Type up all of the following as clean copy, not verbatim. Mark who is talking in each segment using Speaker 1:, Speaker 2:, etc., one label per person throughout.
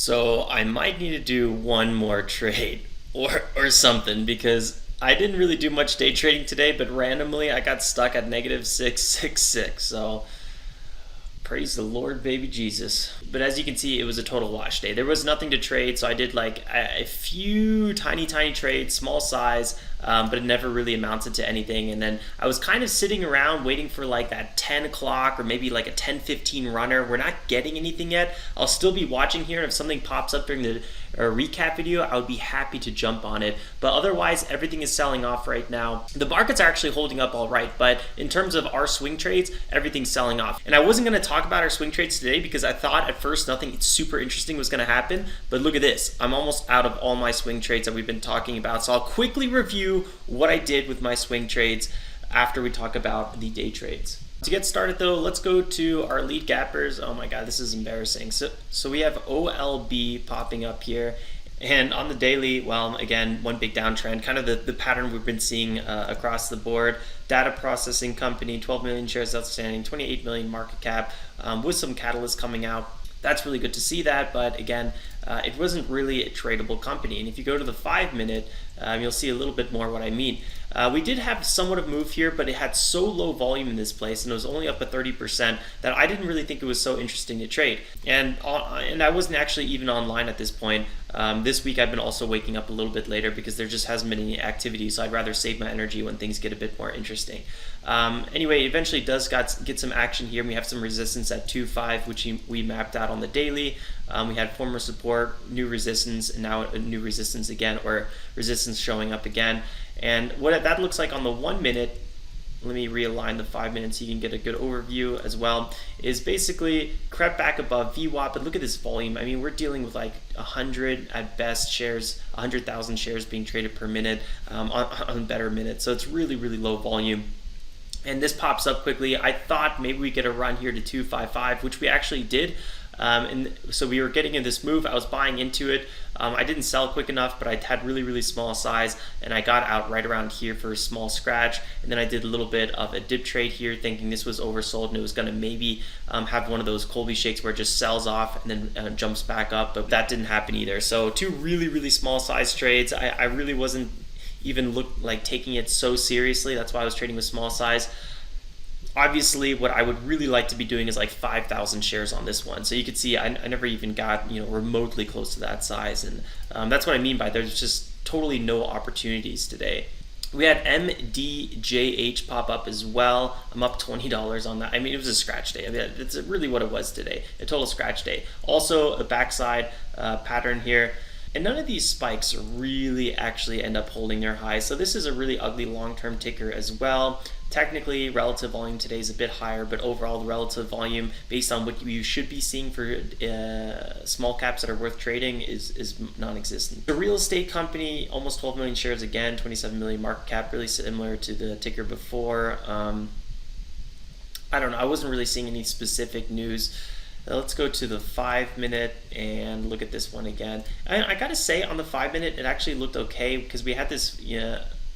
Speaker 1: So I might need to do one more trade or something because I didn't really do much day trading today, but randomly I got stuck at negative 666. So praise the Lord, baby Jesus. But as you can see, it was a total wash day. There was nothing to trade, so I did like a few tiny trades, small size, but it never really amounted to anything. And then I was kind of sitting around waiting for like that 10 o'clock or maybe like a 10:15 runner. We're not getting anything yet. I'll still be watching here, and if something pops up during the recap video, I would be happy to jump on it. But otherwise, everything is selling off right now. The markets are actually holding up all right, but in terms of our swing trades, everything's selling off. And I wasn't going to talk about our swing trades today because I thought at first nothing super interesting was going to happen. But look at this. I'm almost out of all my swing trades that we've been talking about. So I'll quickly review what I did with my swing trades after we talk about the day trades. To get started though, let's go to our lead gappers. Oh my god, this is embarrassing. So we have OLB popping up here. And on the daily, well, again, one big downtrend, kind of the pattern we've been seeing across the board. Data processing company, 12 million shares outstanding, 28 million market cap, with some catalysts coming out. That's really good to see that, but again, it wasn't really a tradable company. And if you go to the 5-minute, you'll see a little bit more what I mean. We did have somewhat of move here, but it had so low volume in this place, and it was only up at 30%, that I didn't really think it was so interesting to trade. And I wasn't actually even online at this point. This week I've been also waking up a little bit later because there just hasn't been any activity, so I'd rather save my energy when things get a bit more interesting. Anyway, eventually does get some action here. We have some resistance at 2.5, which we mapped out on the daily. We had former support, new resistance, and now a new resistance again, or resistance showing up again. And what that looks like on the 1 minute, let me realign the 5 minutes so you can get a good overview as well, is basically crept back above VWAP. But look at this volume. I mean, we're dealing with like 100 at best shares, 100,000 shares being traded per minute on better minutes. So it's really low volume. And this pops up quickly. I thought maybe we get a run here to 255, which we actually did. And so we were getting in this move. I was buying into it. I didn't sell quick enough, but I had really small size, and I got out right around here for a small scratch. And then I did a little bit of a dip trade here, thinking this was oversold and it was going to maybe have one of those Colby shakes where it just sells off and then jumps back up, but that didn't happen either. So two really small size trades. I really wasn't even taking it so seriously. That's why I was trading with small size. Obviously, what I would really like to be doing is like 5,000 shares on this one. So you can see I never even got remotely close to that size, and that's what I mean by there's just totally no opportunities today. We had MDJH pop up as well. I'm up $20 on that. I mean, it was a scratch day. I mean, it's really what it was today, a total scratch day. Also, a backside pattern here. And none of these spikes really actually end up holding their highs. So this is a really ugly long-term ticker as well. Technically, relative volume today is a bit higher, but overall the relative volume based on what you should be seeing for small caps that are worth trading is non-existent. The real estate company, almost 12 million shares again, 27 million market cap, really similar to the ticker before. I don't know, I wasn't really seeing any specific news. Let's go to the 5 minute and look at this one again. I gotta say, on the 5 minute, it actually looked okay because we had this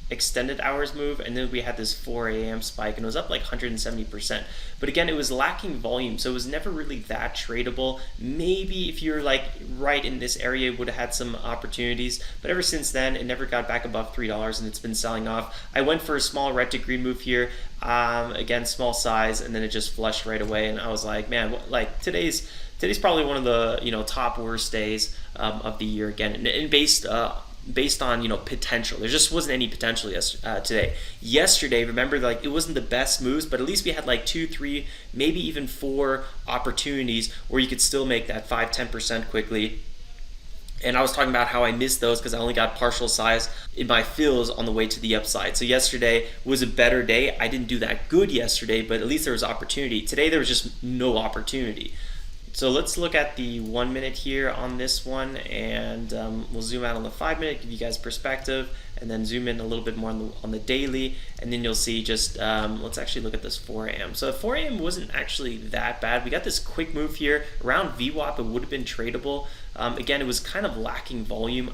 Speaker 1: extended hours move, and then we had this 4 a.m. spike, and it was up like 170%. But again, it was lacking volume, so it was never really that tradable. Maybe if you're like right in this area, it would have had some opportunities, but ever since then, it never got back above $3, and it's been selling off. I went for a small red to green move here, again, small size, and then it just flushed right away, and I was like, man, like today's probably one of the top worst days of the year again, and based on potential. There just wasn't any potential today. Yesterday, remember, like it wasn't the best moves, but at least we had like 2, 3, maybe even 4 opportunities where you could still make that 5-10% quickly. And I was talking about how I missed those because I only got partial size in my fills on the way to the upside. So yesterday was a better day. I didn't do that good yesterday, but at least there was opportunity. Today there was just no opportunity. So let's look at the 1 minute here on this one, and we'll zoom out on the 5 minute, give you guys perspective, and then zoom in a little bit more on the daily, and then you'll see just, let's actually look at this 4 a.m. So 4 a.m. wasn't actually that bad. We got this quick move here. Around VWAP, it would have been tradable. Again, it was kind of lacking volume.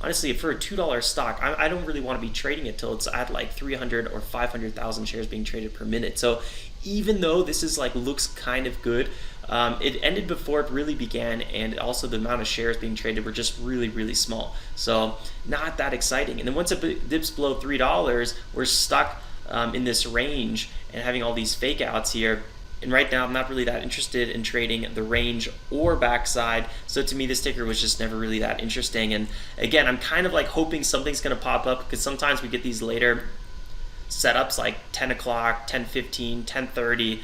Speaker 1: Honestly, for a $2 stock, I don't really want to be trading it till it's at like 300 or 500,000 shares being traded per minute. So even though this is like looks kind of good, it ended before it really began, and also the amount of shares being traded were just really, really small. So not that exciting. And then once it dips below $3, we're stuck in this range and having all these fake outs here. And right now I'm not really that interested in trading the range or backside. So to me, this ticker was just never really that interesting. And again, I'm kind of like hoping something's going to pop up, because sometimes we get these later setups like 10 o'clock, 10:15, 10:30,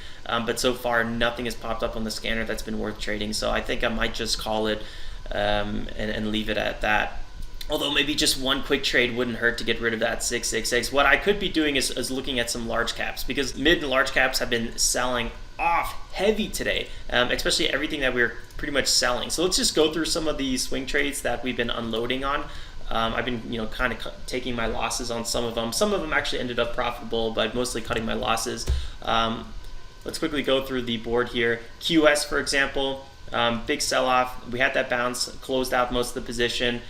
Speaker 1: but so far nothing has popped up on the scanner that's been worth trading. So I think I might just call it and leave it at that. Although maybe just one quick trade wouldn't hurt to get rid of that 666. What I could be doing is looking at some large caps, because mid and large caps have been selling off heavy today, especially everything that we're pretty much selling. So let's just go through some of the swing trades that we've been unloading on. I've been, kind of taking my losses on some of them. Some of them actually ended up profitable, but mostly cutting my losses. Let's quickly go through the board here. QS, for example, big sell-off. We had that bounce, closed out most of the position,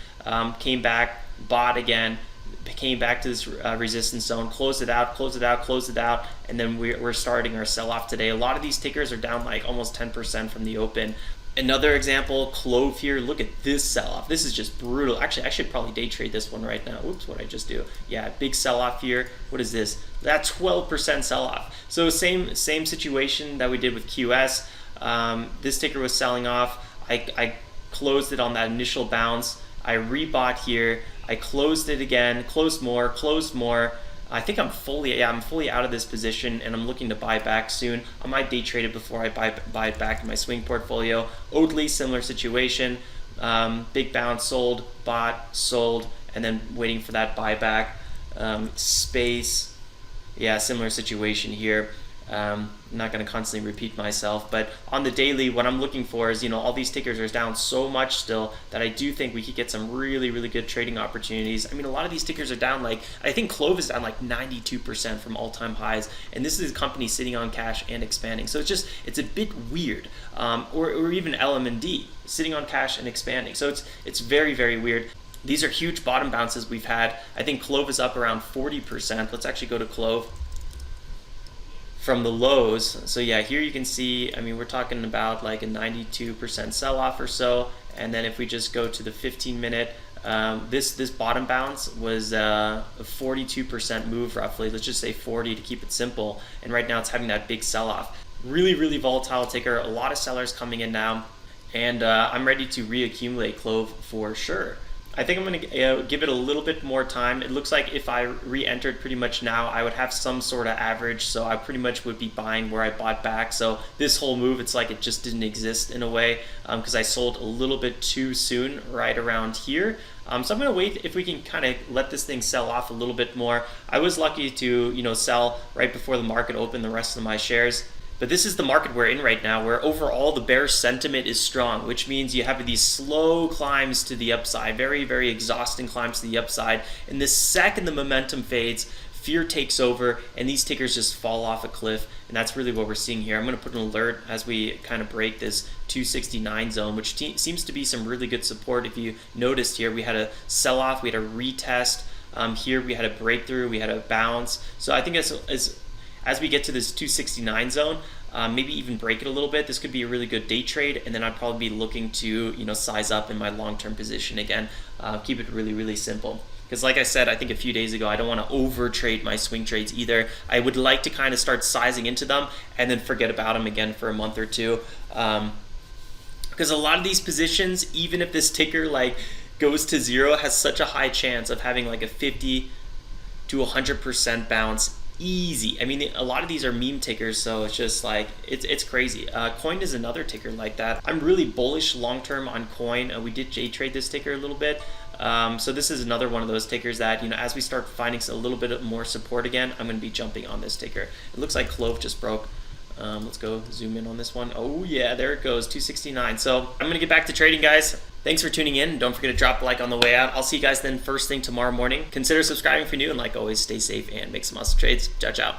Speaker 1: came back, bought again, came back to this resistance zone, closed it out, and then we're starting our sell-off today. A lot of these tickers are down like almost 10% from the open. Another example, Clove here. Look at this sell-off. This is just brutal. Actually, I should probably day trade this one right now. Oops, what did I just do? Yeah, big sell-off here. What is this? That 12% sell-off. So same situation that we did with QS. This ticker was selling off. I closed it on that initial bounce. I rebought here. I closed it again, closed more. I think I'm fully out of this position, and I'm looking to buy back soon. I might day trade it before I buy it back in my swing portfolio. Oatly, similar situation. Big bounce, sold, bought, sold, and then waiting for that buyback. Space, yeah, similar situation here. I'm not going to constantly repeat myself, but on the daily, what I'm looking for is, all these tickers are down so much still that I do think we could get some really, really good trading opportunities. I mean, a lot of these tickers are down, like, I think Clove is down like 92% from all-time highs, and this is a company sitting on cash and expanding. So it's a bit weird. Or even LM&D sitting on cash and expanding. So it's very, very weird. These are huge bottom bounces we've had. I think Clove is up around 40%. Let's actually go to Clove from the lows. So yeah, here you can see, I mean, we're talking about like a 92% sell-off or so. And then if we just go to the 15-minute, this bottom bounce was a 42% move roughly. Let's just say 40 to keep it simple. And right now it's having that big sell-off. Really, really volatile ticker. A lot of sellers coming in now. And I'm ready to reaccumulate Clove for sure. I think I'm going to give it a little bit more time. It looks like if I re-entered pretty much now, I would have some sort of average. So I pretty much would be buying where I bought back. So this whole move, it's like it just didn't exist in a way, because I sold a little bit too soon right around here. So I'm going to wait if we can kind of let this thing sell off a little bit more. I was lucky to, sell right before the market opened the rest of my shares. But this is the market we're in right now, where overall the bearish sentiment is strong, which means you have these slow climbs to the upside, very, very exhausting climbs to the upside. And the second the momentum fades, fear takes over, and these tickers just fall off a cliff. And that's really what we're seeing here. I'm going to put an alert as we kind of break this 269 zone, which seems to be some really good support. If you noticed here, we had a sell-off, we had a retest. Here we had a breakthrough, we had a bounce. So I think as we get to this 269 zone, maybe even break it a little bit, this could be a really good day trade, and then I'd probably be looking to size up in my long-term position again. Keep it really, really simple. Because like I said, I think a few days ago, I don't want to over trade my swing trades either. I would like to kind of start sizing into them and then forget about them again for a month or two. Because a lot of these positions, even if this ticker like goes to zero, has such a high chance of having like a 50 to 100% bounce. Easy. I mean, a lot of these are meme tickers, so it's just like it's crazy. Coin is another ticker like that. I'm really bullish long term on Coin. We did J trade this ticker a little bit. So this is another one of those tickers that, as we start finding a little bit more support again, I'm going to be jumping on this ticker. It looks like Clove just broke. Let's go zoom in on this one. Oh yeah, there it goes, 269. So I'm going to get back to trading, guys. Thanks for tuning in. Don't forget to drop a like on the way out. I'll see you guys then first thing tomorrow morning. Consider subscribing if you're new, and like always, stay safe and make some awesome trades. Ciao, ciao.